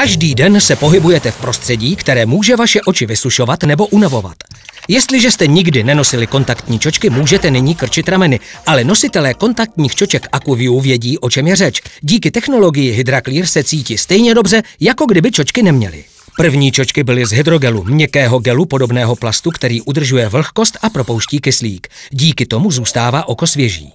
Každý den se pohybujete v prostředí, které může vaše oči vysušovat nebo unavovat. Jestliže jste nikdy nenosili kontaktní čočky, můžete nyní krčit rameny, ale nositelé kontaktních čoček AquaView vědí, o čem je řeč. Díky technologii HydraClear se cítí stejně dobře, jako kdyby čočky neměli. První čočky byly z hydrogelu, měkkého gelu podobného plastu, který udržuje vlhkost a propouští kyslík. Díky tomu zůstává oko svěží.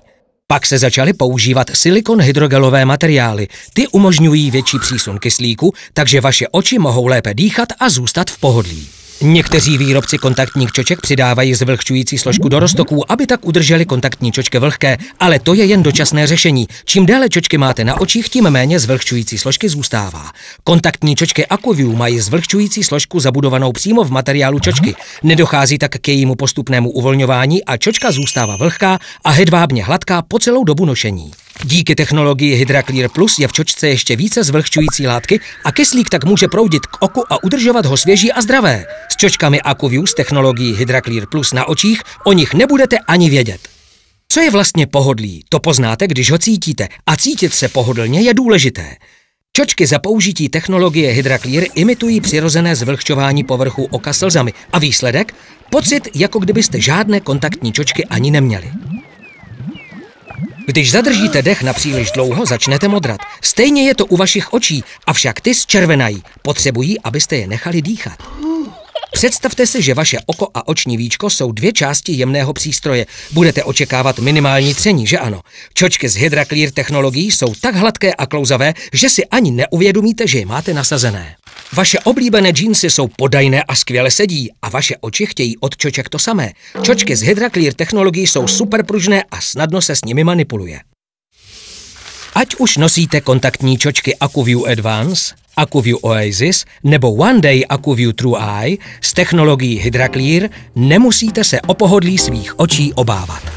Pak se začaly používat silikon hydrogelové materiály. Ty umožňují větší přísun kyslíku, takže vaše oči mohou lépe dýchat a zůstat v pohodlí. Někteří výrobci kontaktních čoček přidávají zvlhčující složku do roztoků, aby tak udrželi kontaktní čočky vlhké, ale to je jen dočasné řešení. Čím déle čočky máte na očích, tím méně zvlhčující složky zůstává. Kontaktní čočky AquaView mají zvlhčující složku zabudovanou přímo v materiálu čočky. Nedochází tak k jejímu postupnému uvolňování a čočka zůstává vlhká a hedvábně hladká po celou dobu nošení. Díky technologii HydraClear Plus je v čočce ještě více zvlhčující látky a kyslík tak může proudit k oku a udržovat ho svěží a zdravé. S čočkami AquaView s technologií HydraClear Plus na očích o nich nebudete ani vědět. Co je vlastně pohodlí? To poznáte, když ho cítíte. A cítit se pohodlně je důležité. Čočky za použití technologie HydraClear imitují přirozené zvlhčování povrchu oka slzami. A výsledek? Pocit, jako kdybyste žádné kontaktní čočky ani neměli. Když zadržíte dech na příliš dlouho, začnete modrat. Stejně je to u vašich očí, avšak ty zčervenají. Potřebují, abyste je nechali dýchat. Představte si, že vaše oko a oční víčko jsou dvě části jemného přístroje. Budete očekávat minimální tření, že ano? Čočky z HydraClear technologií jsou tak hladké a klouzavé, že si ani neuvědomíte, že je máte nasazené. Vaše oblíbené džínsy jsou podajné a skvěle sedí a vaše oči chtějí od čoček to samé. Čočky z HydraClear technologií jsou super pružné a snadno se s nimi manipuluje. Ať už nosíte kontaktní čočky AquaView Advance, AquaView Oasis nebo One Day AquaView True Eye s technologií HydraClear, nemusíte se o pohodlí svých očí obávat.